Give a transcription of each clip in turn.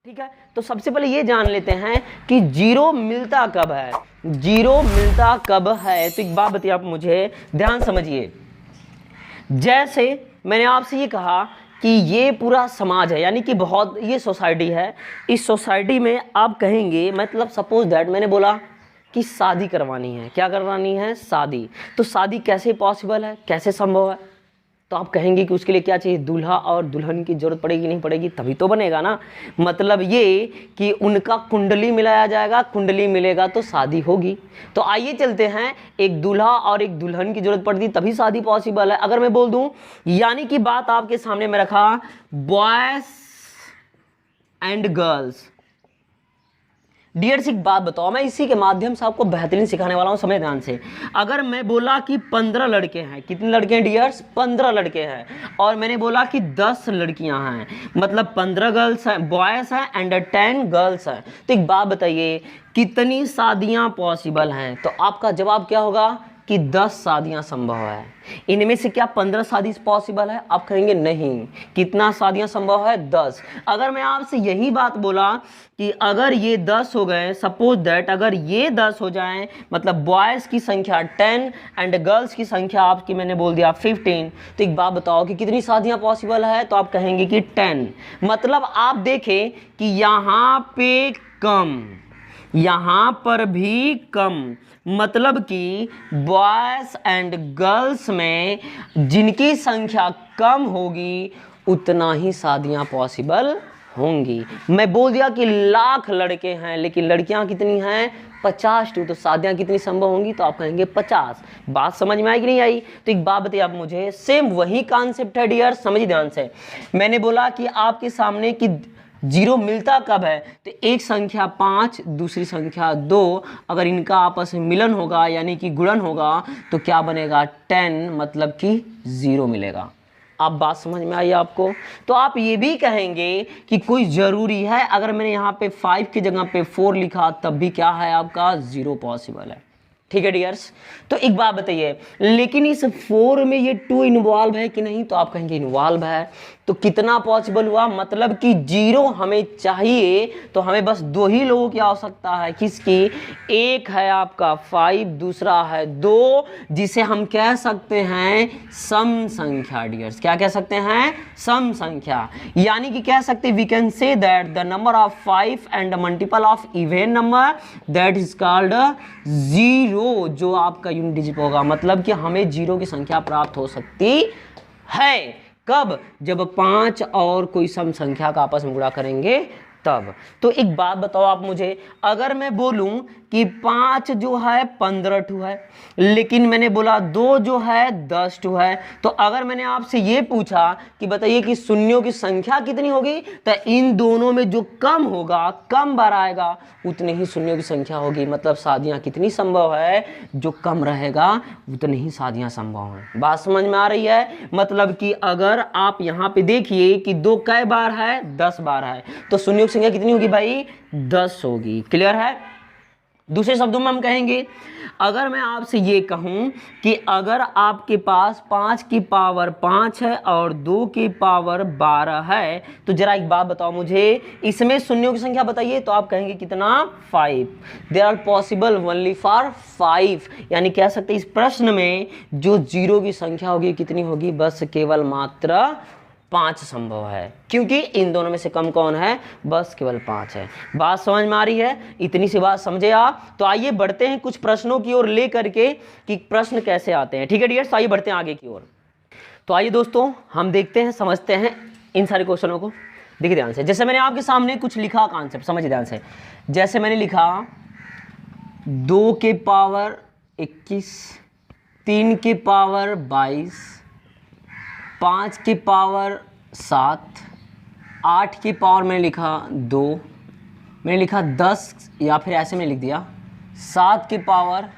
ठीक है, तो सबसे पहले ये जान लेते हैं कि जीरो मिलता कब है। जीरो मिलता कब है, तो एक बात बताइए आप मुझे, ध्यान समझिए। जैसे मैंने आपसे ये कहा कि ये पूरा समाज है, यानी कि बहुत ये सोसाइटी है, इस सोसाइटी में आप कहेंगे, मतलब सपोज दैट मैंने बोला कि शादी करवानी है। क्या करवानी है? शादी। तो शादी कैसे पॉसिबल है, कैसे संभव है? तो आप कहेंगे कि उसके लिए क्या चाहिए? दूल्हा और दुल्हन की जरूरत पड़ेगी, नहीं पड़ेगी? तभी तो बनेगा ना। मतलब ये कि उनका कुंडली मिलाया जाएगा, कुंडली मिलेगा तो शादी होगी। तो आइए चलते हैं, एक दूल्हा और एक दुल्हन की जरूरत पड़ती तभी शादी पॉसिबल है। अगर मैं बोल दूं, यानी कि बात आपके सामने में रखा बॉयज एंड गर्ल्स। डियर्स एक बात बताओ, मैं इसी के माध्यम से आपको बेहतरीन सिखाने वाला हूं, समझ ध्यान से। अगर मैं बोला कि 15 लड़के हैं, कितने लड़के हैं डियर्स? 15 लड़के हैं। और मैंने बोला कि 10 लड़कियां हैं, मतलब 15 गर्ल्स हैं, बॉयज हैं एंड 10 गर्ल्स हैं। तो एक बात बताइए, कितनी शादियां पॉसिबल हैं? तो आपका जवाब क्या होगा कि 10 शादियां संभव है। इनमें से क्या 15 शादी पॉसिबल है? आप कहेंगे नहीं। कितना शादियां संभव है? 10। अगर मैं आपसे यही बात बोला कि अगर ये 10 हो गए, सपोज दैट अगर ये 10 हो जाएं, मतलब बॉयज़ की संख्या 10 एंड गर्ल्स की संख्या आपकी मैंने बोल दिया 15, तो एक बात बताओ कि कितनी शादियां पॉसिबल है? तो आप कहेंगे कि 10। मतलब आप देखें कि यहाँ पे कम, यहाँ पर भी कम, मतलब कि बॉयज एंड गर्ल्स में जिनकी संख्या कम होगी उतना ही शादियां पॉसिबल होंगी। मैं बोल दिया कि लाख लड़के हैं लेकिन लड़कियां कितनी हैं? 50। तो शादियां कितनी संभव होंगी? तो आप कहेंगे 50। बात समझ में आई कि नहीं आई? तो एक बात बताइए आप मुझे, सेम वही कॉन्सेप्ट है डियर, समझिए ध्यान से। मैंने बोला कि आपके सामने कि जीरो मिलता कब है, तो एक संख्या 5, दूसरी संख्या 2, अगर इनका आपस में मिलन होगा यानी कि गुणन होगा तो क्या बनेगा? 10, मतलब कि जीरो मिलेगा। आप बात समझ में आई आपको? तो आप ये भी कहेंगे कि कोई ज़रूरी है, अगर मैंने यहाँ पे 5 की जगह पे 4 लिखा तब भी क्या है आपका? जीरो पॉसिबल है। ठीक है डियर्स, तो एक बात बताइए, लेकिन इस 4 में ये 2 इन्वॉल्व है कि नहीं? तो आप कहेंगे इन्वॉल्व है। तो कितना पॉसिबल हुआ? मतलब कि जीरो हमें चाहिए तो हमें बस 2 ही लोगों की आवश्यकता है। किसकी? एक है आपका 5, दूसरा है 2, जिसे हम कह सकते हैं सम संख्या डियर्स। क्या कह सकते हैं? सम संख्या। यानी कि कह सकते we can say that the number of 5 and multiple of even number that is called zero, जो आपका यूनिट डिजिट होगा। मतलब कि हमें जीरो की संख्या प्राप्त हो सकती है। कब? जब 5 और कोई सम संख्या का आपस में गुणा करेंगे तब। तो एक बात बताओ आप मुझे, अगर मैं बोलूं कि 5 जो है 15 है, लेकिन मैंने बोला 2 जो है 10 है, तो अगर मैंने आपसे ये पूछा कि बताइए कि शून्यों की संख्या कितनी होगी, तो इन दोनों में जो कम होगा, कम बार आएगा, उतने ही शून्यों की संख्या होगी। मतलब शादियां कितनी संभव है? जो कम रहेगा उतनी ही शादियां संभव हैं। बात समझ में आ रही है? मतलब कि अगर आप यहाँ पे देखिए कि 2 कै बार है? 10 बार है, तो शून्यों की संख्या कितनी होगी भाई? 10 होगी। क्लियर है? दूसरे शब्दों में हम कहेंगे, अगर मैं आपसे ये कहूं कि अगर आपके पास 5 की पावर 5 है और 2 की पावर 12 है, तो जरा एक बात बताओ मुझे, इसमें शून्यों की संख्या बताइए। तो आप कहेंगे कितना? 5। There are possible only for 5। यानी कह सकते हैं इस प्रश्न में जो जीरो की संख्या होगी कितनी होगी? बस केवल मात्र 5 संभव है, क्योंकि इन दोनों में से कम कौन है? बस केवल 5 है। बात समझ में आ रही है? इतनी सी बात समझे आप? तो आइए बढ़ते हैं कुछ प्रश्नों की ओर ले करके कि प्रश्न कैसे आते हैं। ठीक है डियर, तो आइए बढ़ते हैं आगे की ओर। तो आइए दोस्तों, हम देखते हैं, समझते हैं इन सारे क्वेश्चनों को। देखिए ध्यान से, जैसे मैंने आपके सामने कुछ लिखा कॉन्सेप्ट, समझिए ध्यान से। जैसे मैंने लिखा 2 के पावर 21, 3 के पावर 22, 5 की पावर 7, 8 की पावर मैंने लिखा 2, मैंने लिखा 10, या फिर ऐसे में लिख दिया 7 की पावर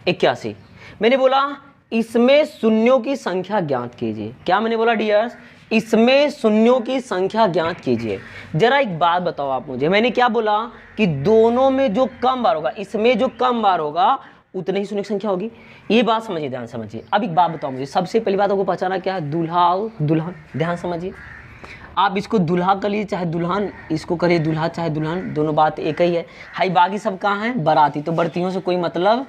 81। मैंने बोला इसमें शून्यों की संख्या ज्ञात कीजिए। क्या मैंने बोला डियर्स? इसमें शून्यों की संख्या ज्ञात कीजिए। जरा एक बात बताओ आप मुझे, मैंने क्या बोला कि दोनों में जो कम बार होगा, इसमें जो कम बार होगा उतनी ही शून्य की संख्या होगी। ये बात समझिए, ध्यान समझिए। अब एक बात बताओ मुझे, सबसे पहली बात आपको पहचाना क्या है? दूल्हा और दुल्हन। ध्यान समझिए, आप इसको दूल्हा करिए चाहे दुल्हन, इसको करिए दूल्हा चाहे दुल्हन, दोनों बात एक ही है। हाई बाकी सब कहाँ हैं, बाराती, तो बरतियों से कोई मतलब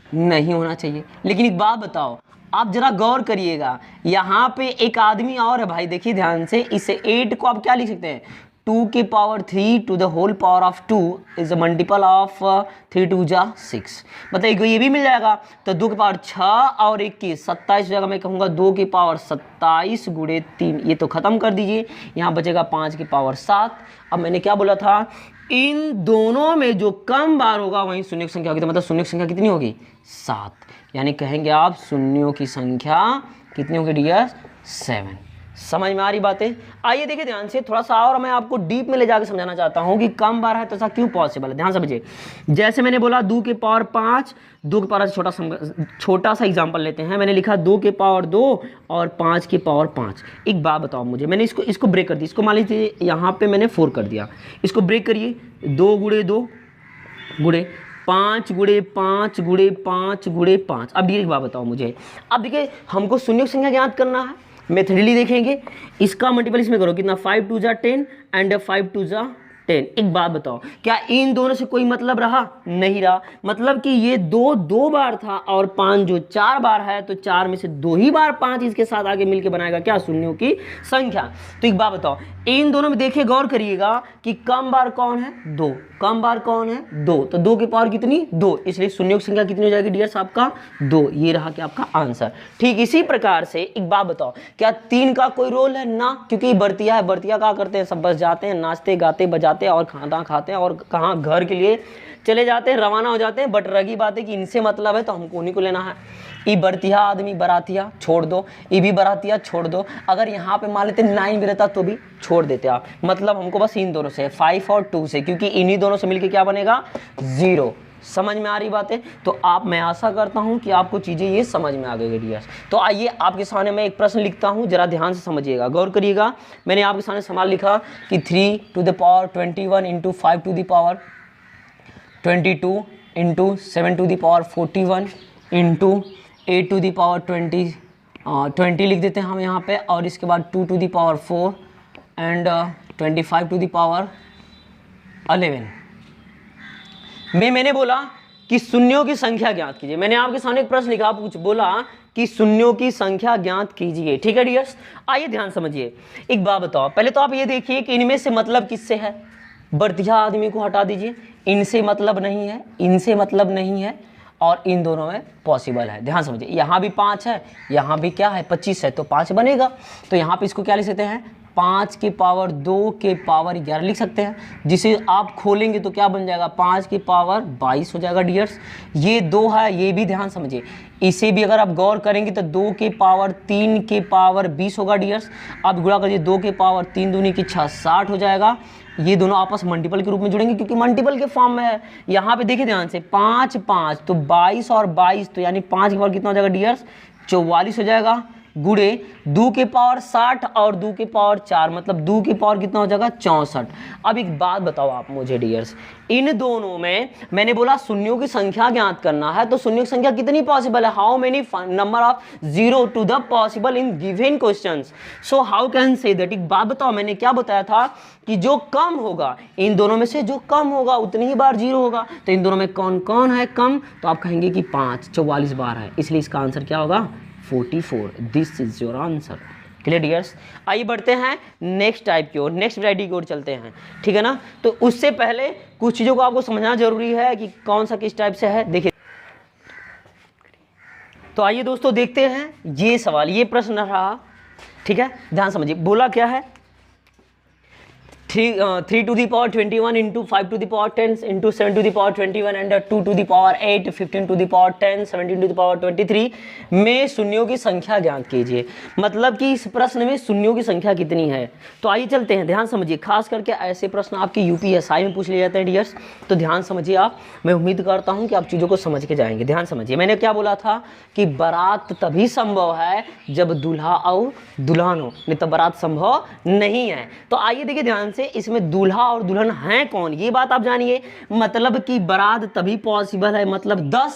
नहीं होना चाहिए। लेकिन एक बात बताओ, आप जरा गौर करिएगा, यहाँ पे एक आदमी और है भाई, देखिए ध्यान से, इसे 8 को आप क्या लिख सकते हैं, 2 की power 3 to the whole power of 2 is a multiple of 3 2 जा 6, मतलब ये भी मिल जाएगा। तो 2 की पावर 6 और 1 की 27 जगह मैं कहूँगा 2 की पावर 27 गुणे 3, ये तो खत्म कर दीजिए, यहाँ बचेगा 5 की पावर 7। अब मैंने क्या बोला था, इन दोनों में जो कम बार होगा वही शून्य की संख्या होगी, तो मतलब शून्य की संख्या कितनी होगी, 7, यानी कहेंगे आप शून्यों की संख्या कितनी होगी डियर, 7। समझ में आ रही बातें। आइए देखिए ध्यान से थोड़ा सा, और मैं आपको डीप में ले जाकर समझाना चाहता हूं कि कम बार है तो ऐसा क्यों पॉसिबल है। ध्यान समझिए, जैसे मैंने बोला 2 की पावर 5, 2 की पावर छोटा सा एग्जांपल लेते हैं, मैंने लिखा 2 की पावर 2 और 5 की पावर 5। एक बात बताओ मुझे, मैंने इसको ब्रेक कर दिया, इसको मान लीजिए यहाँ पे मैंने 4 कर दिया, इसको ब्रेक करिए, 2 गुणे 2 गुणे 5 गुणे 5 गुणे 5 गुणे 5। अब ये एक बात बताओ मुझे, अब देखिए हमको शून्य संख्या ज्ञात करना है, मेथडली देखेंगे, इसका मल्टीपल इसमें करो, कितना 5 2 जा 10 एंड 5 2 जा 10। एक बात बताओ, क्या इन दोनों से कोई मतलब रहा, नहीं रहा, मतलब कि ये 2 बार था और 5 जो 4 बार है, तो 4 में से 2 ही बार 5 इसके साथ आगे मिलके बनाएगा क्या, शून्यों की संख्या। तो एक बात बताओ, इन दोनों में देखिए गौर करिएगा कि कम बार कौन है, 2, कम बार कौन है, 2, तो 2 की पावर कितनी, 2, इसलिए शून्यों की संख्या कितनी हो जाएगी डियर्स आपका, 2। ये रहा कि आपका आंसर। ठीक इसी प्रकार से एक बात बताओ, क्या 3 का कोई रोल है ना, क्योंकि बर्तिया है, बर्तिया क्या करते हैं, सब बस जाते हैं, नाचते गाते बजाते और खाना खाते हैं और कहाँ घर के लिए चले जाते हैं, रवाना हो जाते हैं। बट रही बात है कि इनसे मतलब है तो हमको उन्हीं को लेना है। ई बरतिया आदमी बरातिया छोड़ दो, ई भी बरातिया छोड़ दो, अगर यहाँ पे मान लेते 9 भी रहता तो भी छोड़ देते आप, मतलब हमको बस इन दोनों से 5 और 2 से, क्योंकि इन्हीं दोनों से मिलके क्या बनेगा, 0। समझ में आ रही बात है। तो आप, मैं आशा करता हूं कि आपको चीज़ें ये समझ में आ गई डियर्स। तो आइए आपके सामने मैं एक प्रश्न लिखता हूं, जरा ध्यान से समझिएगा, गौर करिएगा। मैंने आपके सामने सवाल लिखा कि 3 to the power 21 into 5 to the power 22 into 7 to the power 41 into 8 to the power 20 लिख देते हैं हम यहाँ पे, और इसके बाद 2 to the power 4 and 25 to the power 11 में मैंने बोला कि शून्यों की संख्या ज्ञात कीजिए। मैंने आपके सामने एक प्रश्न लिखा, कुछ बोला कि शून्यों की संख्या ज्ञात कीजिए। ठीक है डियर्स, आइए ध्यान समझिए। एक बात बताओ, पहले तो आप ये देखिए कि इनमें से मतलब किससे है, बर्तिया आदमी को हटा दीजिए, इनसे मतलब नहीं है, इनसे मतलब नहीं है, और इन दोनों में पॉसिबल है। ध्यान समझिए, यहाँ भी 5 है, यहाँ भी क्या है 25 है, तो 5 बनेगा। तो यहाँ पे इसको क्या लिख सकते हैं, 5 की पावर 2 के पावर 11 लिख सकते हैं, जिसे आप खोलेंगे तो क्या बन जाएगा, 5 की पावर 22 हो जाएगा डियर्स। ये 2 है, ये भी ध्यान समझिए, इसे भी अगर आप गौर करेंगे तो 2 के पावर 3 के पावर 20 होगा डियर्स। आप गुणा करिए, 2 के पावर 3 दूनी की 6 60 हो जाएगा। ये दोनों आपस मल्टीपल के रूप में जुड़ेंगे क्योंकि मल्टीपल के फॉर्म में है। यहाँ पे देखिए ध्यान से, 5 5 तो 22 और 22, तो यानी 5 की पावर कितना हो जाएगा डियर्स, 44 हो जाएगा, गुणे 2 के पावर 60 और 2 के पावर 4, मतलब 2 की पावर कितना हो जाएगा 64। अब एक बात बताओ आप मुझे डियर्स, इन दोनों में मैंने बोला शून्यों की संख्या ज्ञात करना है, तो शून्यों की संख्या कितनी पॉसिबल है, how many number of 0 to the possible in given questions, so how can say that. एक बात बताओ, मैंने क्या बताया था कि जो कम होगा, इन दोनों में से जो कम होगा उतनी ही बार 0 होगा। तो इन दोनों में कौन कौन है कम, तो आप कहेंगे कि 5 44 बार है, इसलिए इसका आंसर क्या होगा 44। This is your answer. Clear dears, आइए बढ़ते हैं नेक्स्ट टाइप की ओर, नेक्स्ट वैरायटी की ओर चलते हैं। ठीक है ना, तो उससे पहले कुछ चीज़ों को आपको समझना जरूरी है कि कौन सा किस टाइप से है। देखिए, तो आइए दोस्तों देखते हैं ये सवाल, ये प्रश्न रहा। ठीक है, ध्यान समझिए, बोला क्या है, 3 to the power 21 into 5 to the power 10 into 7 to the power 21 and 2 to the power 8 15 to the power 10 17 to the power 23 में शून्यों की संख्या ज्ञात कीजिए। मतलब कि इस प्रश्न में शून्यों की संख्या कितनी है। तो आइए चलते हैं, ध्यान समझिए, खास करके ऐसे प्रश्न आपके यूपीएसआई में पूछ लिए जाते हैं डियर्स, तो ध्यान समझिए आप। मैं उम्मीद करता हूँ कि आप चीज़ों को समझ के जाएंगे। ध्यान समझिए, मैंने क्या बोला था कि बारात तभी संभव है जब दूल्हा और दुल्हन हो, नहीं तो बारात संभव नहीं है। तो आइए देखिए ध्यान से, इसमें दूल्हा और दुल्हन हैं कौन, ये बात आप जानिए। मतलब कि बारात तभी पॉसिबल है, मतलब 10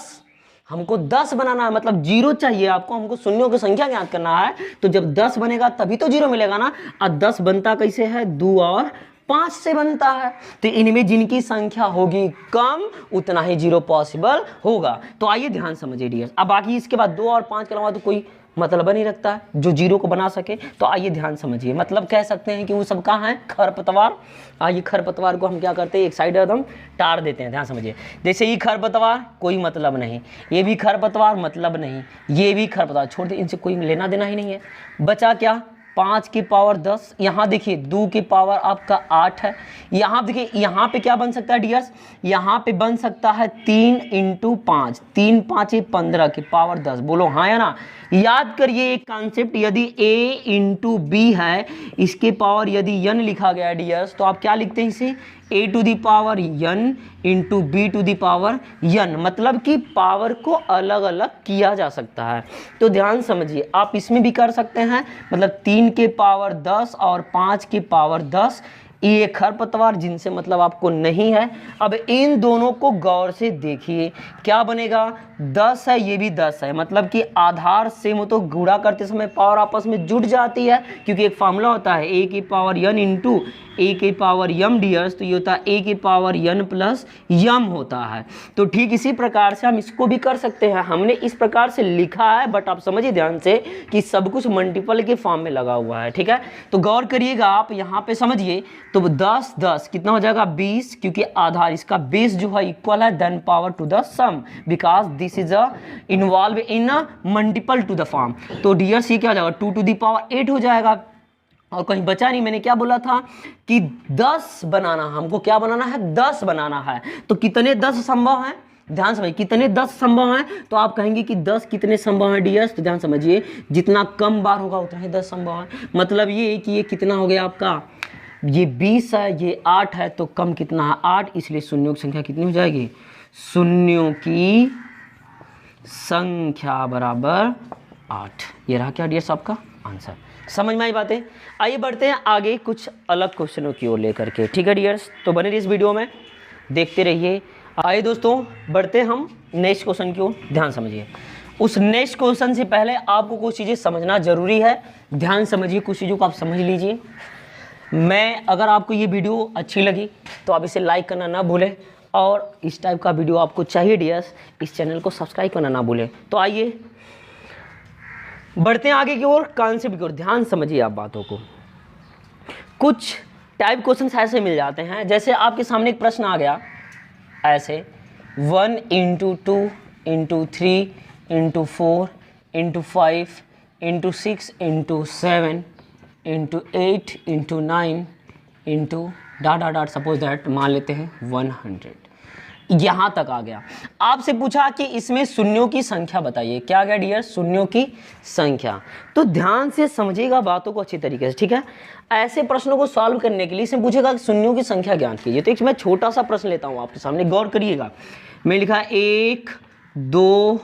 हमको 10 बनाना है, मतलब 0 चाहिए आपको, हमको शून्यों की संख्या ज्ञात करना है। तो जब 10 बनेगा तभी तो 0 मिलेगा ना। और 10 बनता कैसे है, 2 और 5 से बनता है। तो इनमें जिनकी संख्या होगी कम उतना ही 0 पॉसिबल होगा। तो आइए ध्यान समझिए डियर। अब बाकी इसके बाद 2 और 5 के अलावा तो कोई मतलब नहीं रखता है जो 0 को बना सके। तो आइए ध्यान समझिए, मतलब कह सकते हैं कि वो सब कहाँ है, खरपतवार। आइए खरपतवार को हम क्या करते हैं, एक साइड एकदम टार देते हैं। ध्यान समझिए, जैसे ये खरपतवार कोई मतलब नहीं, ये भी खरपतवार मतलब नहीं, ये भी खरपतवार, छोड़ दे, इनसे कोई लेना देना ही नहीं है। बचा क्या, 5 की पावर 10। यहाँ देखिए 2 की पावर आपका 8 है। यहाँ देखिए यहाँ पे क्या बन सकता है डियर्स, यहाँ पे बन सकता है 3 × 5, 3 5 15 की पावर 10। बोलो हाँ या ना। याद करिए एक कॉन्सेप्ट, यदि a × b है, इसके पावर यदि n लिखा गया है डियर्स, तो आप क्या लिखते हैं इसे, a to the power n × b to the power n, मतलब कि पावर को अलग अलग किया जा सकता है। तो ध्यान समझिए, आप इसमें भी कर सकते हैं, मतलब 3 के पावर 10 और 5 की पावर 10, ये खरपतवार जिनसे मतलब आपको नहीं है। अब इन दोनों को गौर से देखिए, क्या बनेगा, 10 है, ये भी 10 है, मतलब कि आधार सेम हो तो गुणा करते समय पावर आपस में जुड़ जाती है, क्योंकि एक फार्मूला होता है a की पावर n × a की पावर m डियर्स, तो ये होता है a की पावर n प्लस m होता है। तो ठीक इसी प्रकार से हम इसको भी कर सकते हैं। हमने इस प्रकार से लिखा है, बट आप समझिए ध्यान से कि सब कुछ मल्टीपल के फॉर्म में लगा हुआ है, ठीक है। तो गौर करिएगा आप यहाँ पे समझिए, तो 10 10 कितना हो जाएगा, 20, क्योंकि आधार इसका बेस जो है इक्वल है then power to the sum, because this is a involve in a multiple to the form. तो डियर्स ये क्या हो जाएगा, 2 टू द पावर 8 हो जाएगा। और कहीं बचा नहीं, मैंने क्या बोला था कि 10 बनाना, हमको क्या बनाना है, 10 बनाना है। तो कितने 10 संभव हैं, ध्यान समझिए, कितने 10 संभव हैं। तो आप कहेंगे कि 10 कितने संभव हैं डियर्स, तो ध्यान समझिए, जितना कम बार होगा उतना ही 10 संभव है। मतलब ये कि ये कितना हो गया आपका, ये 20 है, ये 8 है, तो कम कितना है, 8, इसलिए शून्यों की संख्या कितनी हो जाएगी, शून्यों की संख्या बराबर 8। ये रहा क्या डियर्स आपका आंसर। समझ में आई बातें। आइए बढ़ते हैं आगे कुछ अलग क्वेश्चनों की ओर लेकर के, ठीक है डियर्स। तो बने रहिए इस वीडियो में, देखते रहिए। आइए दोस्तों बढ़ते हम नेक्स्ट क्वेश्चन की ओर, ध्यान समझिए। उस नेक्स्ट क्वेश्चन से पहले आपको कुछ चीज़ें समझना जरूरी है, ध्यान समझिए, कुछ चीज़ों को आप समझ लीजिए। मैं अगर आपको ये वीडियो अच्छी लगी तो आप इसे लाइक करना ना भूलें, और इस टाइप का वीडियो आपको चाहिए डियर्स, इस चैनल को सब्सक्राइब करना ना भूलें। तो आइए बढ़ते हैं आगे की ओर, कॉन्सेप्ट की ओर, ध्यान समझिए आप बातों को। कुछ टाइप क्वेश्चंस ऐसे मिल जाते हैं, जैसे आपके सामने एक प्रश्न आ गया ऐसे, 1 × 2 × 3 × 4 × 5 × 6 × 7 × 8 × 9 × ... सपोज दैट मान लेते हैं 100। यहाँ तक आ गया। आपसे पूछा कि इसमें शून्यों की संख्या बताइए, क्या गया डियर, शून्यों की संख्या। तो ध्यान से समझिएगा बातों को अच्छी तरीके से, ठीक है। ऐसे प्रश्नों को सॉल्व करने के लिए इसमें पूछेगा कि शून्यों की संख्या ज्ञात कीजिए। तो एक मैं छोटा सा प्रश्न लेता हूँ आपके सामने, गौर करिएगा। मैं लिखा 1 2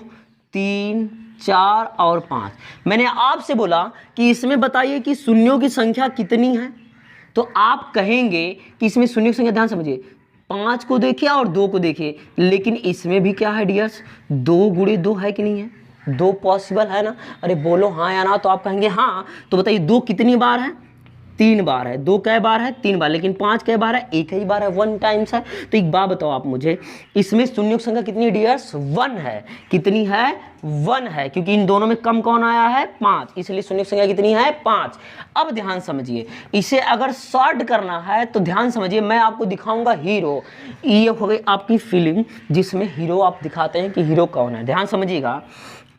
3 4 और 5। मैंने आपसे बोला कि इसमें बताइए कि शून्यों की संख्या कितनी है। तो आप कहेंगे कि इसमें शून्यों की संख्या, ध्यान समझिए, 5 को देखिए और 2 को देखिए, लेकिन इसमें भी क्या है डियर्स, 2 × 2 है कि नहीं है, 2 पॉसिबल है ना। अरे बोलो हाँ या ना। तो आप कहेंगे हाँ। तो बताइए 2 कितनी बार है, 3 बार है। 2 कै बार है, 3 बार। लेकिन 5 कै बार है, एक ही बार है, 1 टाइम्स है। तो एक बात बताओ आप मुझे, इसमें शून्यों की संख्या कितनी डियर्स, 1 है। कितनी है, 1 है, क्योंकि इन दोनों में कम कौन आया है, 5, इसलिए शून्यों की संख्या कितनी है, 5। अब ध्यान समझिए, इसे अगर सॉर्ट करना है तो ध्यान समझिए, मैं आपको दिखाऊंगा हीरो। ये हो गई आपकी फिल्म जिसमें हीरो आप दिखाते हैं कि हीरो कौन है। ध्यान समझिएगा,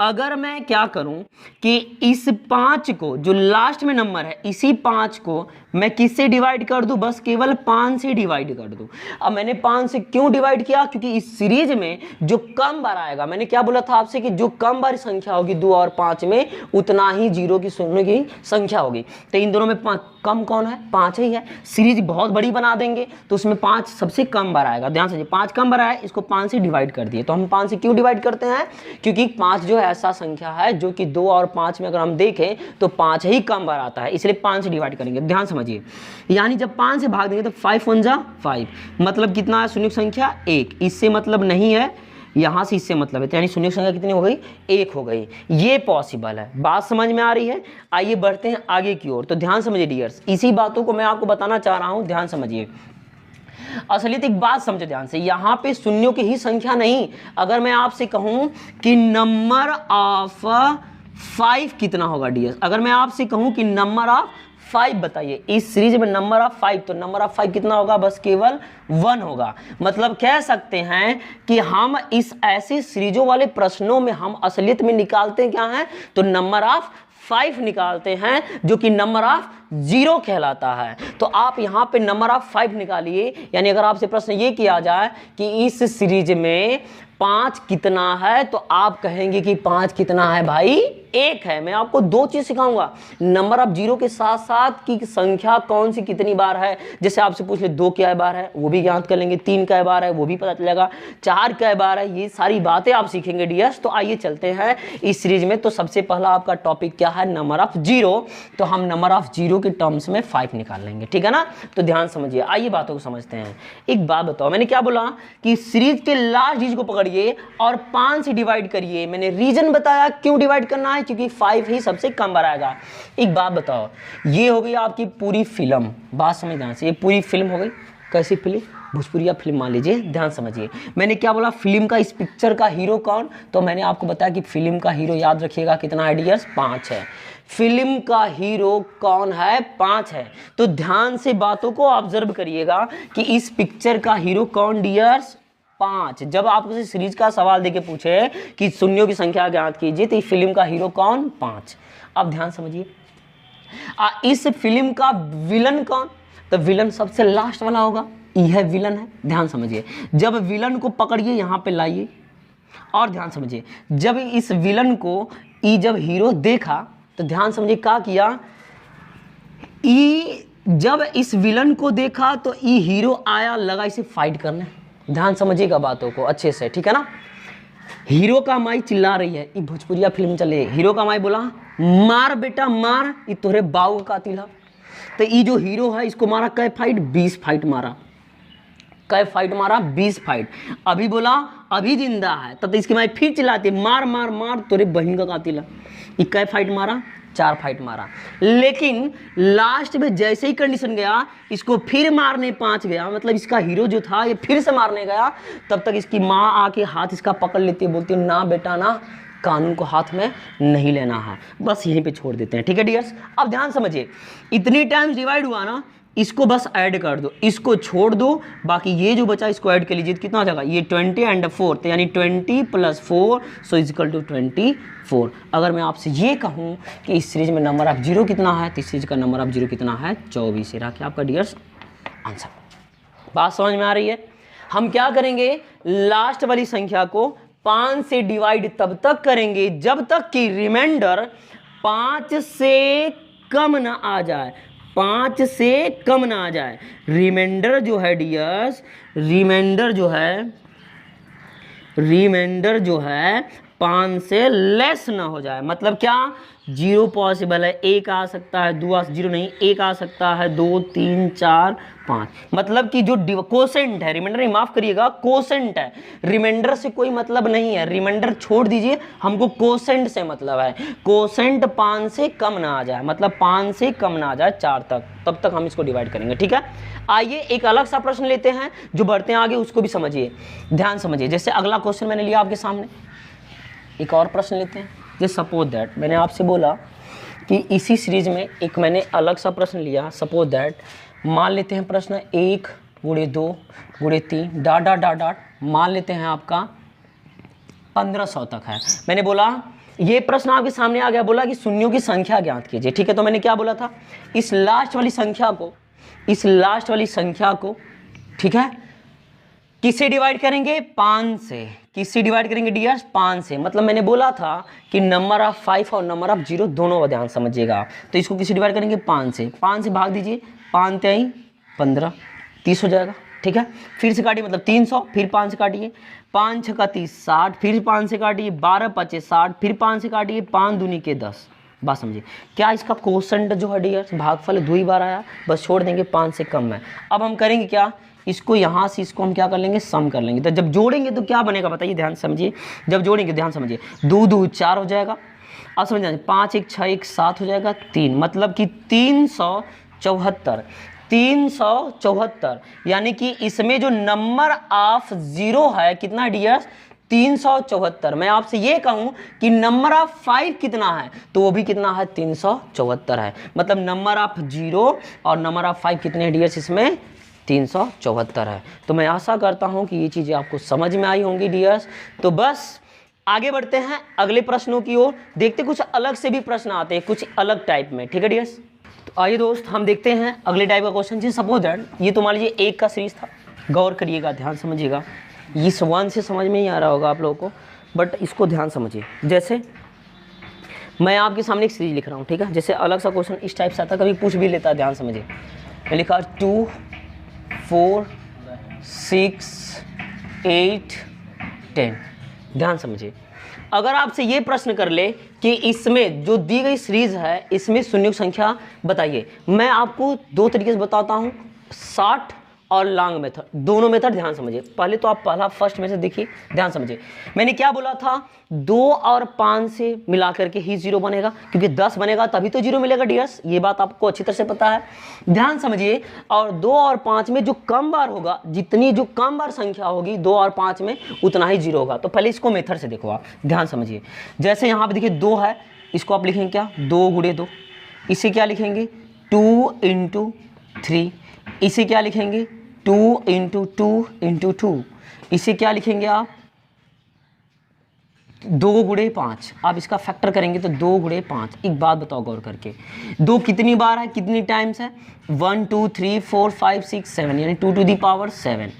अगर मैं क्या करूं कि इस 5 को, जो लास्ट में नंबर है, इसी 5 को मैं किससे डिवाइड कर दूं, बस केवल 5 से डिवाइड कर दूं। अब मैंने 5 से क्यों डिवाइड किया, क्योंकि इस सीरीज में जो कम बार आएगा, मैंने क्या बोला था आपसे कि जो कम बार संख्या होगी 2 और 5 में, उतना ही 0 की शून्य की संख्या होगी। तो इन दोनों में कम कौन है, 5 ही है। सीरीज बहुत बड़ी बना देंगे तो उसमें 5 सबसे कम बार आएगा। ध्यान समझिए, 5 कम बार आया, इसको 5 से डिवाइड कर दिए। तो हम 5 से क्यों डिवाइड करते हैं, क्योंकि 5 जो है ऐसा संख्या है जो कि 2 और 5 में अगर हम देखें तो 5 ही कम बार आता है, इसलिए 5 से डिवाइड करेंगे। ध्यान समझिए, यानी जब 5 से भाग देंगे तो 5 × 1 = 5, मतलब कितना है शून्य की संख्या 1। इससे मतलब नहीं है यहाँ से इससे मतलब है, तो यानी शून्य की संख्या कितनी हो गई, 1 हो गई। ये पॉसिबल है। बात समझ में आ रही है? आइए बढ़ते हैं आगे की ओर। तो ध्यान समझिए डियर्स, इसी बातों को मैं आपको बताना चाह रहा हूँ, ध्यान समझिए। असलियत एक बात समझो ध्यान से, यहाँ पे शून्यों की ही संख्या नहीं, अगर मैं आपसे कहूँ कि नंबर ऑफ 5 कितना होगा डियर्स, अगर मैं आपसे कहूँ कि नंबर ऑफ 5 बताइए, इस सीरीज में नंबर ऑफ 5, तो नंबर ऑफ 5 कितना होगा, बस केवल 1 होगा। मतलब कह सकते हैं कि हम इस ऐसी सीरीजों वाले प्रश्नों में हम असलियत में निकालते क्या हैं, तो नंबर ऑफ 5 निकालते हैं, जो कि नंबर ऑफ 0 कहलाता है। तो आप यहाँ पे नंबर ऑफ 5 निकालिए, यानी अगर आपसे प्रश्न ये किया जाए कि इस सीरीज में 5 कितना है, तो आप कहेंगे कि 5 कितना है भाई, 1 है। मैं आपको 2 चीज सिखाऊंगा, नंबर ऑफ 0 के साथ साथ की संख्या कौन सी कितनी बार है। जैसे आपसे पूछ ले 2 क्या बार है, वो भी ज्ञात कर लेंगे, 3 क्या बार है वो भी पता चलेगा, 4 क्या बार है, ये सारी बातें आप सीखेंगे डियर्स। तो आइए चलते हैं इस सीरीज में। तो सबसे पहला आपका टॉपिक क्या है, नंबर ऑफ 0। तो हम नंबर ऑफ 0 के टर्म्स में 5 निकाल लेंगे, ठीक है ना। तो ध्यान समझिए, आइए बातों को समझते हैं। एक बात बताओ, मैंने क्या बोला कि सीरीज के लास्ट डिजिट को पकड़िए और 5 से डिवाइड करिए। मैंने रीजन बताया क्यों डिवाइड करना है, क्योंकि 5 ही सबसे कम बार आएगा। एक बात बताओ, ये हो गई आपकी पूरी फिल्म, बात समझ ध्यान से, ये पूरी फिल्म हो गई। कैसी फिल्म, भोजपुरिया फिल्म मान लीजिए, ध्यान समझिए। मैंने क्या बोला, फिल्म का, इस पिक्चर का हीरो कौन, तो मैंने आपको बताया कि फिल्म का हीरो याद रखिएगा कितना है डियर्स, 5 है। फिल्म का हीरो कौन है, 5 है। तो ध्यान से बातों को ऑब्जर्व करिएगा कि इस पिक्चर का हीरो कौन डियर्स, 5। जब आपसे सीरीज का सवाल देके पूछे कि शून्यों की संख्या ज्ञात कीजिए, तो इस फिल्म का हीरो कौन, 5। अब ध्यान समझिए, इस फिल्म का विलन कौन, तो विलन सबसे लास्ट वाला होगा, यह विलन है। ध्यान समझिए, जब विलन को पकड़िए यहाँ पे लाइए और ध्यान समझिए, जब इस विलन को जब हीरो देखा, तो ध्यान समझिए क्या किया, जब इस विलन को देखा तो हीरो आया, लगा इसे फाइट करने। ध्यान समझिएगा बातों को अच्छे से, ठीक है ना। हीरो का माई चिल्ला रही है, ये भोजपुरिया फिल्म चले, हीरो का माई बोला मार बेटा मार, ये तोरे बाऊ का कातिल है। तो ये जो हीरो है इसको मारा कै फाइट, 20 फाइट मारा। कै फाइट मारा, 20 फाइट। अभी बोला अभी जिंदा है, तब तो इसकी माई फिर चिल्लाती मार मार मार, तोरे बहन का कातिल है। ये कै फाइट मारा, 4 फाइट मारा। लेकिन लास्ट में जैसे ही कंडीशन गया, इसको फिर मारने 5 गया, मतलब इसका हीरो जो था ये फिर से मारने गया, तब तक इसकी माँ आके हाथ इसका पकड़ लेती है, बोलती है ना बेटा ना, कानून को हाथ में नहीं लेना है, बस यहीं पे छोड़ देते हैं, ठीक है डियर्स। अब ध्यान समझिए, इतनी टाइम्स डिवाइड हुआ ना, इसको बस ऐड कर दो, इसको छोड़ दो, बाकी ये जो बचा इसको ऐड कर लीजिए, कितना हो जाएगा, ये 20 एंड 4, तो यानी 20 + 4 सो इक्वल टू 24। अगर मैं आपसे ये कहूँ कि इस सीरीज में नंबर ऑफ 0 कितना है, तो इस सीरीज का नंबर ऑफ 0 कितना है, 24। ये रहा आपका डियर्स आंसर। बात समझ में आ रही है। हम क्या करेंगे, लास्ट वाली संख्या को 5 से डिवाइड तब तक करेंगे जब तक कि रिमाइंडर 5 से कम ना आ जाए, 5 से कम ना आ जाए। रिमाइंडर जो है डियर्स, रिमाइंडर जो है 5 से लेस ना हो जाए। मतलब क्या, 0 पॉसिबल है, 1 आ सकता है, 2 0 नहीं, 1 आ सकता है, 2 3 4 5। मतलब कि जो कोसेंट है, रिमाइंडर नहीं, माफ करिएगा, कोसेंट है, रिमाइंडर से कोई मतलब नहीं है, रिमाइंडर छोड़ दीजिए, हमको कोसेंट से मतलब है। कोसेंट 5 से कम ना आ जाए, मतलब 5 से कम ना आ जाए 4 तक, तब तक हम इसको डिवाइड करेंगे, ठीक है। आइए एक अलग सा प्रश्न लेते हैं, जो बढ़ते हैं आगे उसको भी समझिए, ध्यान समझिए। जैसे अगला क्वेश्चन मैंने लिया आपके सामने, एक और प्रश्न लेते हैं। जैसे सपोज दैट मैंने आपसे बोला कि इसी सीरीज में एक मैंने अलग सा प्रश्न लिया, सपोज दैट मान लेते हैं प्रश्न 1 × 2 × 3 डाट डाट डाट डाट, मान लेते हैं आपका 1500 तक है। मैंने बोला ये प्रश्न आपके सामने आ गया, बोला कि शून्यों की संख्या ज्ञात कीजिए, ठीक है। तो मैंने क्या बोला था, इस लास्ट वाली संख्या को ठीक है, किससे डिवाइड करेंगे, 5 से। किससे डिवाइड करेंगे डियर्स, 5 से। मतलब मैंने बोला था कि नंबर ऑफ 5 और नंबर ऑफ 0 दोनों का ध्यान समझिएगा। तो इसको किससे डिवाइड करेंगे, 5 से। 5 से भाग दीजिए, 5 3 15, 30 हो जाएगा, ठीक है। फिर से काटिए, मतलब 300, फिर 5 से काटिए, 5 6 का 30 60, फिर 5 से काटिए, 12 5 60, फिर 5 से काटिए, 5 दूनी के 10। बात समझिए, क्या इसका कोसेंट जो है डियर्स, भागफल 2 ही बार आया, बस छोड़ देंगे, 5 से कम है। अब हम करेंगे क्या, इसको यहाँ से इसको हम क्या कर लेंगे, सम कर लेंगे। तो जब जोड़ेंगे तो क्या बनेगा बताइए, ध्यान समझिए। जब जोड़ेंगे ध्यान समझिए, 2 2 4 हो जाएगा। अब समझ जाए 5 1 6 1 7 हो जाएगा 3, मतलब कि 374। 374 यानी कि इसमें जो नंबर ऑफ जीरो है कितना डियर्स, 374। मैं आपसे ये कहूं कि नंबर ऑफ 5 कितना है, तो वो भी कितना है, 374 है। मतलब नंबर ऑफ जीरो और नंबर ऑफ 5 कितने डियर्स, इसमें 374 है। तो मैं आशा करता हूं कि ये चीज़ें आपको समझ में आई होंगी डियर्स। तो बस आगे बढ़ते हैं अगले प्रश्नों की ओर, देखते कुछ अलग से भी प्रश्न आते हैं, कुछ अलग टाइप में, ठीक है डियर्स। तो आइए दोस्त हम देखते हैं अगले टाइप का क्वेश्चन। जी सपोज दैट, ये तो मान लीजिए 1 का सीरीज था, गौर करिएगा, ध्यान समझिएगा। इस 1 से समझ में ही आ रहा होगा आप लोगों को, बट इसको ध्यान समझिए। जैसे मैं आपके सामने एक सीरीज लिख रहा हूँ, ठीक है। जैसे अलग सा क्वेश्चन इस टाइप से आता, कभी पूछ भी लेता है, ध्यान समझिए। मैं लिखा 2 4 6 8 10, ध्यान समझिए। अगर आपसे ये प्रश्न कर ले कि इसमें जो दी गई सीरीज है इसमें शून्य संख्या बताइए, मैं आपको 2 तरीके से बताता हूँ, शॉर्ट और लॉन्ग मेथड, दोनों मेथड ध्यान समझिए। पहले तो आप पहला फर्स्ट में से देखिए, ध्यान समझिए। मैंने क्या बोला था, 2 और 5 से मिला करके ही 0 बनेगा, क्योंकि 10 बनेगा तभी तो 0 मिलेगा डियर्स, ये बात आपको अच्छी तरह से पता है, ध्यान समझिए। और 2 और 5 में जो कम बार होगा, जितनी जो कम बार संख्या होगी 2 और 5 में, उतना ही 0 होगा। तो पहले इसको मेथड से देखो आप, ध्यान समझिए। जैसे यहाँ पे देखिए 2 है, इसको आप लिखेंगे क्या, 2 गुणे 2। इसे क्या लिखेंगे, 2 × 3। इसे क्या लिखेंगे, 2 × 2 × 2। इसे क्या लिखेंगे आप, 2 गुणे 5। आप इसका फैक्टर करेंगे तो 2 गुणे 5। एक बात बताओ गौर करके, 2 कितनी बार है, कितनी टाइम्स है, 1 2 3 4 5 6 7, यानी 2 to the power 7।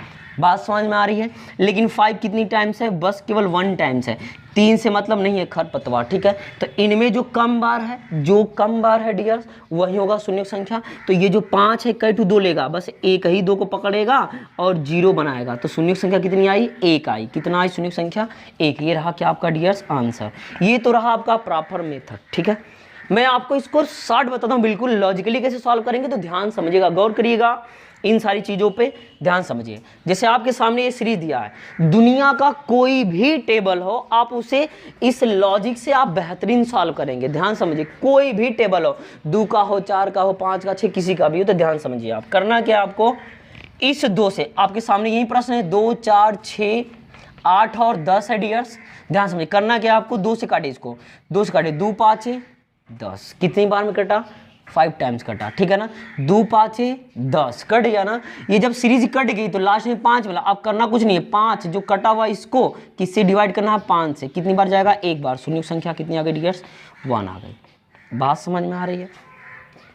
बात समझ में आ रही है। लेकिन 5 कितनी टाइम्स है, बस केवल 1 टाइम्स है। 3 से मतलब नहीं है खरपतवार, ठीक है। तो इनमें जो कम बार है डियर्स, वही होगा शून्य संख्या। तो ये जो 5 है, कई टू 2 लेगा, बस एक ही 2 को पकड़ेगा और 0 बनाएगा। तो शून्य संख्या कितनी आई, 1 आई। कितना आई शून्य संख्या, 1। ये रहा क्या आपका डियर्स आंसर। ये तो रहा आपका प्रॉपर मेथड, ठीक है। मैं आपको इसको शॉर्ट बताता हूँ, बिल्कुल लॉजिकली कैसे सॉल्व करेंगे, तो ध्यान समझिएगा, गौर करिएगा, इन सारी चीज़ों पे ध्यान समझिए। जैसे आपके सामने ये सीरीज दिया है, दुनिया का कोई भी टेबल हो, आप उसे इस लॉजिक से आप बेहतरीन सॉल्व करेंगे। ध्यान समझिए, कोई भी टेबल हो, 2 का हो, 4 का हो, 5 का, 6 किसी का भी हो, तो ध्यान समझिए। आप करना क्या, आपको इस 2 से, आपके सामने यही प्रश्न है, 2 4 6 8 और 10 है डियर्स। ध्यान समझिए, करना क्या आपको, 2 से काटे इसको, 2 से काटे, 2 5 10। कितनी बार में कटा, 5 टाइम्स कटा, ठीक है ना। 2 5 10 कट गया ना। ये जब सीरीज कट गई तो लास्ट में 5 मिला। अब करना कुछ नहीं है, 5 जो कटा हुआ इसको किससे डिवाइड करना है, 5 से। कितनी बार जाएगा, 1 बार। शून्य संख्या कितनी आ गई डियर्स, 1 आ गई। बात समझ में आ रही है,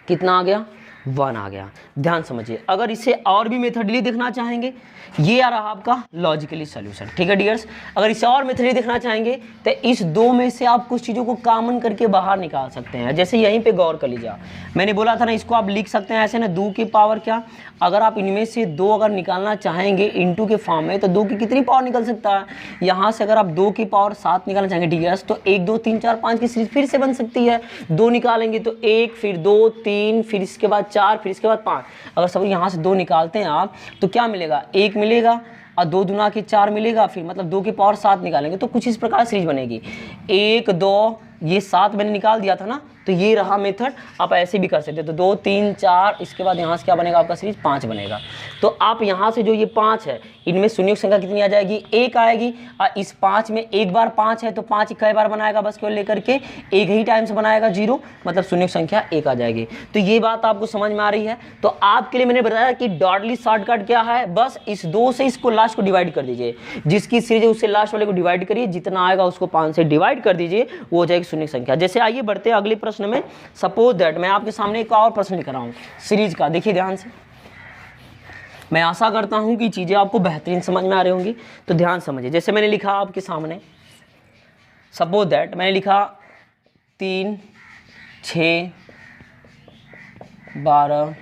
कितना आ गया, 1 आ गया। ध्यान समझिए। अगर इसे और भी मेथडली देखना चाहेंगे, ये आ रहा आपका लॉजिकली सॉल्यूशन, ठीक है डियर्स। अगर इसे और मेथडली देखना चाहेंगे तो इस 2 में से आप कुछ चीज़ों को कॉमन करके बाहर निकाल सकते हैं। जैसे यहीं पे गौर कर लीजिए, मैंने बोला था ना, इसको आप लिख सकते हैं ऐसे ना, 2 की पावर क्या, अगर आप इनमें से 2 अगर निकालना चाहेंगे इनटू के फॉर्म में, तो 2 की कितनी पावर निकल सकता है। यहाँ से अगर आप 2 की पावर 7 निकालना चाहेंगे डियर्स, तो 1 2 3 4 5 की सीरीज फिर से बन सकती है। 2 निकालेंगे तो 1, फिर 2 3, फिर इसके बाद 4, फिर इसके बाद 5। अगर सब यहाँ से 2 निकालते हैं आप, तो क्या मिलेगा, 1 मिलेगा और 2 दूना के 4 मिलेगा, फिर मतलब 2 की पावर 7 निकालेंगे तो कुछ इस प्रकार सीरीज बनेगी। 1 2, ये 7 मैंने निकाल दिया था ना, तो ये रहा मेथड। आप ऐसे भी कर सकते हो, तो 2 3 4, इसके बाद यहाँ से क्या बनेगा आपका सीरीज, 5 बनेगा। तो आप यहाँ से जो ये 5 है, इनमें शून्य संख्या कितनी आ जाएगी, 1 आएगी। और इस 5 में एक बार 5 है, तो 5 कई बार बनाएगा, बस केवल लेकर के 1 ही टाइम से बनाएगा 0, मतलब शून्य संख्या 1 आ जाएगी। तो ये बात आपको समझ में आ रही है। तो आपके लिए मैंने बताया कि डॉटली शॉर्टकट क्या है, बस इस 2 से इसको लास्ट को डिवाइड कर दीजिए। जिसकी सीरीज है उससे लास्ट वाले को डिवाइड करिए, जितना आएगा उसको 5 से डिवाइड कर दीजिए, वो हो जाएगी शून्य संख्या। जैसे आइए बढ़ते हैं अगले प्रश्न में। सपोज दैट मैं आपके सामने एक और प्रश्न लिख रहा हूं सीरीज का, देखिए ध्यान से। मैं आशा करता हूं कि चीजें आपको बेहतरीन समझ में आ रही होंगी, तो ध्यान समझिए। जैसे मैंने लिखा आपके सामने, सपोज दैट मैंने लिखा 3 6 12,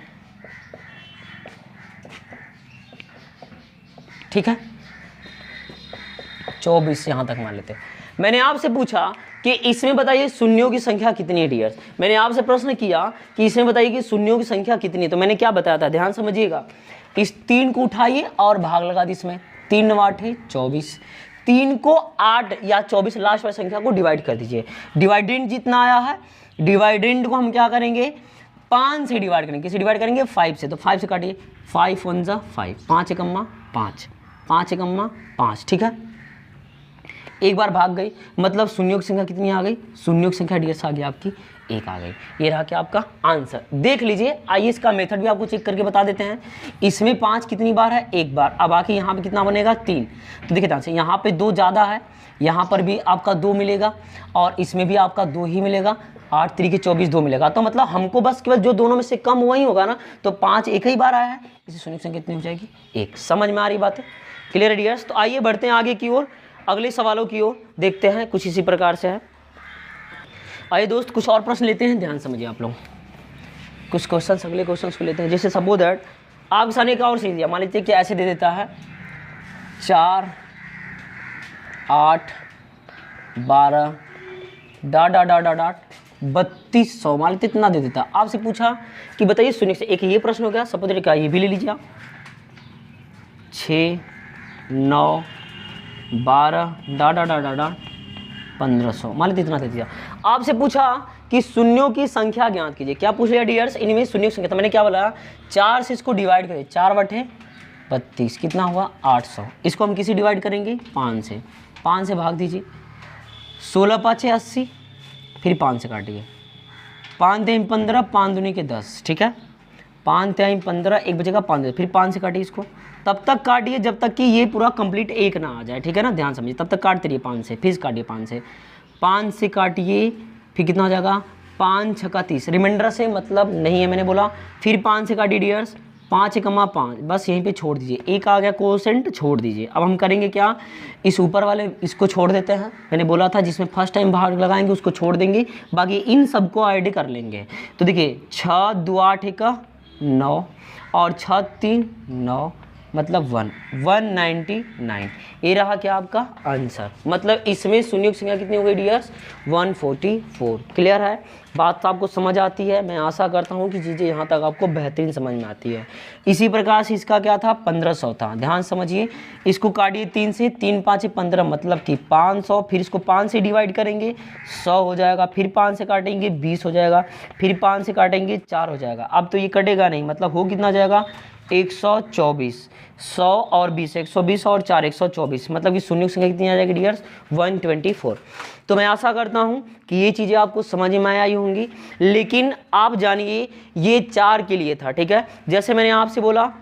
ठीक है, 24 यहां तक मान लेते हैं। मैंने आपसे पूछा कि इसमें बताइए शून्यों की संख्या कितनी है डियर्स। मैंने आपसे प्रश्न किया कि इसमें बताइए कि शून्यों की संख्या कितनी है, तो मैंने क्या बताया था, ध्यान समझिएगा। इस 3 को उठाइए और भाग लगा दी इसमें, 3 9 8 है 24, 3 को 8 या 24 लास्ट वाली संख्या को डिवाइड कर दीजिए। डिवाइडेंड जितना आया है, डिवाइडेंड को हम क्या करेंगे 5 से डिवाइड करेंगे। किससे डिवाइड करेंगे 5 से, तो 5 से काटिए, 5 1 जा 5, 5 एकम्मा 5, 5 एकम्मा 5, ठीक है। एक बार भाग गई, मतलब शून्यों की संख्या कितनी आ गई, शून्यों की संख्या डीएस आ गई आपकी 1 आ गई। ये रहा क्या आपका आंसर, देख लीजिए। आइए इसका मेथड भी आपको चेक करके बता देते हैं। इसमें 5 कितनी बार है, 1 बार। अब आके यहाँ पे कितना बनेगा 3, तो देखिए ध्यान से, यहाँ पे 2 ज़्यादा है, यहाँ पर भी आपका 2 मिलेगा और इसमें भी आपका 2 ही मिलेगा। 8 3 के 24 2 मिलेगा, तो मतलब हमको बस केवल जो दोनों में से कम वही होगा ना, तो 5 एक ही बार आया है, इसी शून्य की संख्या कितनी हो जाएगी 1। समझ में आ रही बात है, क्लियर है डियर्स। तो आइए बढ़ते हैं आगे की ओर, अगले सवालों की ओर देखते हैं, कुछ इसी प्रकार से है। आइए दोस्त कुछ और प्रश्न लेते हैं, ध्यान समझिए आप लोग। कुछ क्वेश्चन अगले क्वेश्चन को लेते हैं। जैसे सपोज दैट आपके सामने एक और चीज दिया, मान लीजिए कि ऐसे दे देता है 4 8 12 डाट डाट डाट डाट 3200, मान लीजिए इतना दे देता। आपसे पूछा कि बताइए शून्य से, एक ये प्रश्न हो गया। सपोज दैट क्या, ये भी ले लीजिए आप, 6 9 12 डाट डाट डाट डाट 1500, मान लीजिए इतना दे दिया। आपसे पूछा कि शून्यों की संख्या ज्ञात कीजिए। क्या पूछ लिया डियर्स, इनमें शून्यों की संख्या, तो मैंने क्या बोला 4 से इसको डिवाइड करें, 4 बटे 32 कितना हुआ 800। इसको हम किसी डिवाइड करेंगे 5 से, 5 से भाग दीजिए, 16 5 80, फिर 5 से काटिए, 5 3 15, 5 दूनी के 10, ठीक है। 5 3 15, एक बचेगा 5, फिर 5 से काटिए इसको, तब तक काटिए जब तक कि ये पूरा कंप्लीट 1 ना आ जाए, ठीक है ना, ध्यान समझिए। तब तक काटते रहिए 5 से, फिर काटिए 5 से काटिए, फिर कितना हो जाएगा 5 6 का 30, रिमाइंडर से मतलब नहीं है मैंने बोला। फिर 5 से काटिए डियर्स, 5 एकम्मा 5, बस यहीं पे छोड़ दीजिए, 1 आ गया कोसेंट, छोड़ दीजिए। अब हम करेंगे क्या, इस ऊपर वाले इसको छोड़ देते हैं, मैंने बोला था जिसमें फर्स्ट टाइम भाग लगाएंगे उसको छोड़ देंगे, बाकी इन सबको ऐड कर लेंगे। तो देखिए 6 2 8 1 9 और 6 3 9, मतलब 199। ये रहा क्या आपका आंसर, मतलब इसमें शून्य की संख्या कितनी हो गई डियर्स 144। क्लियर है, बात तो आपको समझ आती है। मैं आशा करता हूँ कि चीज़ें यहाँ तक आपको बेहतरीन समझ में आती है। इसी प्रकार से इसका क्या था 1500 था, ध्यान समझिए। इसको काटिए 3 से, 3 5 15, मतलब कि 500, फिर इसको 5 से डिवाइड करेंगे 100 हो जाएगा, फिर 5 से काटेंगे 20 हो जाएगा, फिर 5 से काटेंगे 4 हो जाएगा। अब तो ये कटेगा नहीं, मतलब हो कितना जाएगा 124, 100 और 20, 120 और 4 124, मतलब कि शून्य की संख्या कितनी आ जाएगी डियर्स 124। तो मैं आशा करता हूँ कि ये चीज़ें आपको समझ में आई होंगी। लेकिन आप जानिए ये 4 के लिए था, ठीक है। जैसे मैंने आपसे बोला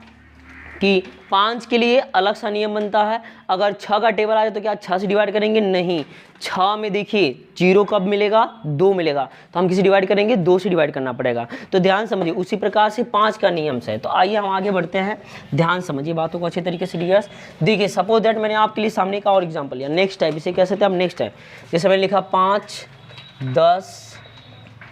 कि 5 के लिए अलग सा नियम बनता है। अगर 6 का टेबल आ जाए तो क्या 6 से डिवाइड करेंगे, नहीं। 6 में देखिए 0 कब मिलेगा 2 मिलेगा, तो हम किसी डिवाइड करेंगे 2 से डिवाइड करना पड़ेगा। तो ध्यान समझिए, उसी प्रकार से 5 का नियम से है। तो आइए हम आगे बढ़ते हैं, ध्यान समझिए बातों को अच्छे तरीके से डियर्स। देखिए सपोज दैट मैंने आपके लिए सामने का और एग्जाम्पल लिया, नेक्स्ट टाइप, इसे कह सकते हैं हम नेक्स्ट टाइप। जैसे मैंने लिखा 5 10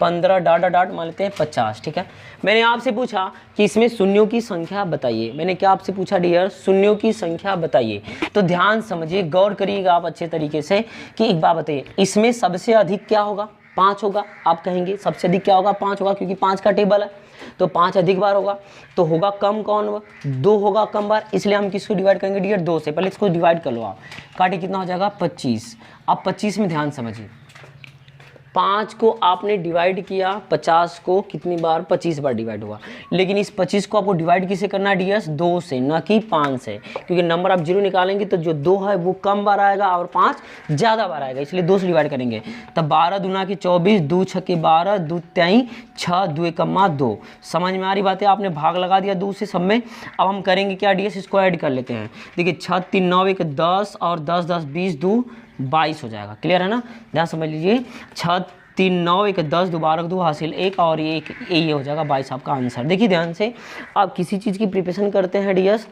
15 डाट डाट मान लेते हैं 50, ठीक है। मैंने आपसे पूछा कि इसमें शून्यों की संख्या बताइए। मैंने क्या आपसे पूछा डियर, शून्यों की संख्या बताइए। तो ध्यान समझिए, गौर करिएगा आप अच्छे तरीके से कि एक बात बताइए, इसमें सबसे अधिक क्या होगा 5 होगा। आप कहेंगे सबसे अधिक क्या होगा 5 होगा, क्योंकि 5 का टेबल है तो 5 अधिक बार होगा। तो होगा कम कौन, 2 होगा कम बार, इसलिए हम किसको डिवाइड करेंगे डियर 2 से। पहले इसको डिवाइड कर लो आप, काटे कितना हो जाएगा 25। अब 25 में ध्यान समझिए, 5 को आपने डिवाइड किया 50 को कितनी बार 25 बार डिवाइड हुआ। लेकिन इस 25 को आपको डिवाइड किसे करना है डियर्स 2 से, ना कि 5 से, क्योंकि नंबर आप 0 निकालेंगे तो जो 2 है वो कम बार आएगा और 5 ज़्यादा बार आएगा, इसलिए 2 से डिवाइड करेंगे। तब 12 दूना के 24, 2 6 के 12, 2 23, 6 2 एकम्मा 2। समझ में आ रही बात है, आपने भाग लगा दिया 2 से सब में। अब हम करेंगे क्या डियर्स, इसको ऐड कर लेते हैं। देखिए 6 3 9 1 10 और 10 10 20 2 22 हो जाएगा। क्लियर है ना, ध्यान समझ लीजिए। 6 3 9 1 10 दोबारा 2 हासिल 1 और ये हो जाएगा 22 आपका आंसर। देखिए ध्यान से, आप किसी चीज़ की प्रिपरेशन करते हैं डियर्स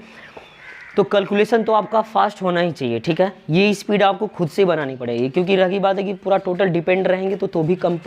तो कैलकुलेशन तो आपका फास्ट होना ही चाहिए, ठीक है। ये स्पीड आपको खुद से बनानी पड़ेगी, क्योंकि रही बात है कि पूरा टोटल डिपेंड रहेंगे तो भी कम।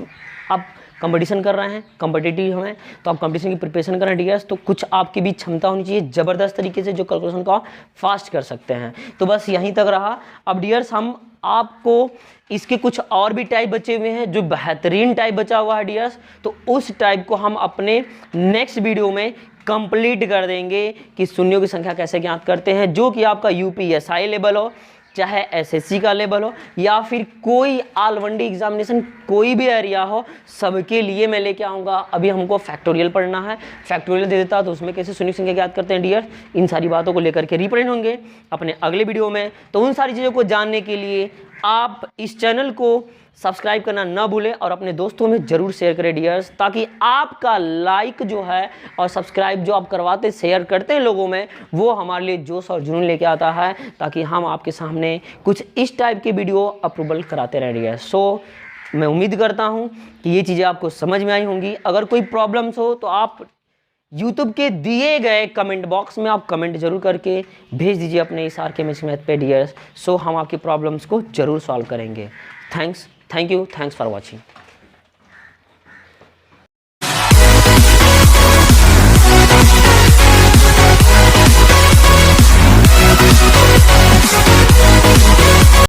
आप कंपटीशन कर रहे हैं, कॉम्पिटिटिव हमें, तो आप कंपटीशन की प्रिपरेशन कर रहे हैं डियर्स, तो कुछ आपकी भी क्षमता होनी चाहिए ज़बरदस्त तरीके से जो कैलकुलेशन को आप फास्ट कर सकते हैं। तो बस यहीं तक रहा। अब डियर्स हम आपको इसके कुछ और भी टाइप बचे हुए हैं, जो बेहतरीन टाइप बचा हुआ है डियर्स, तो उस टाइप को हम अपने नेक्स्ट वीडियो में कंप्लीट कर देंगे कि शून्यों की संख्या कैसे ज्ञात करते हैं, जो कि आपका यूपीएसआई लेवल हो, चाहे एसएससी का लेवल हो, या फिर कोई ऑल वनडे एग्जामिनेशन कोई भी एरिया हो, सबके लिए मैं लेके आऊँगा। अभी हमको फैक्टोरियल पढ़ना है, फैक्टोरियल दे देता तो उसमें कैसे शून्य संख्या ज्ञात करते हैं डियर, इन सारी बातों को लेकर के रिप्रेजेंट होंगे अपने अगले वीडियो में। तो उन सारी चीज़ों को जानने के लिए आप इस चैनल को सब्सक्राइब करना ना भूलें और अपने दोस्तों में जरूर शेयर करें डियर्स, ताकि आपका लाइक जो है और सब्सक्राइब जो आप करवाते शेयर करते हैं लोगों में, वो हमारे लिए जोश और जुनून लेके आता है, ताकि हम आपके सामने कुछ इस टाइप के वीडियो अप्रूवल कराते रह डियर्स। सो मैं उम्मीद करता हूँ कि ये चीज़ें आपको समझ में आई होंगी। अगर कोई प्रॉब्लम्स हो तो आप यूट्यूब के दिए गए कमेंट बॉक्स में आप कमेंट जरूर करके भेज दीजिए अपने इस आर के मैथ पे डियर्स। सो हम आपकी प्रॉब्लम्स को जरूर सॉल्व करेंगे। Thanks, thank you, thanks for watching.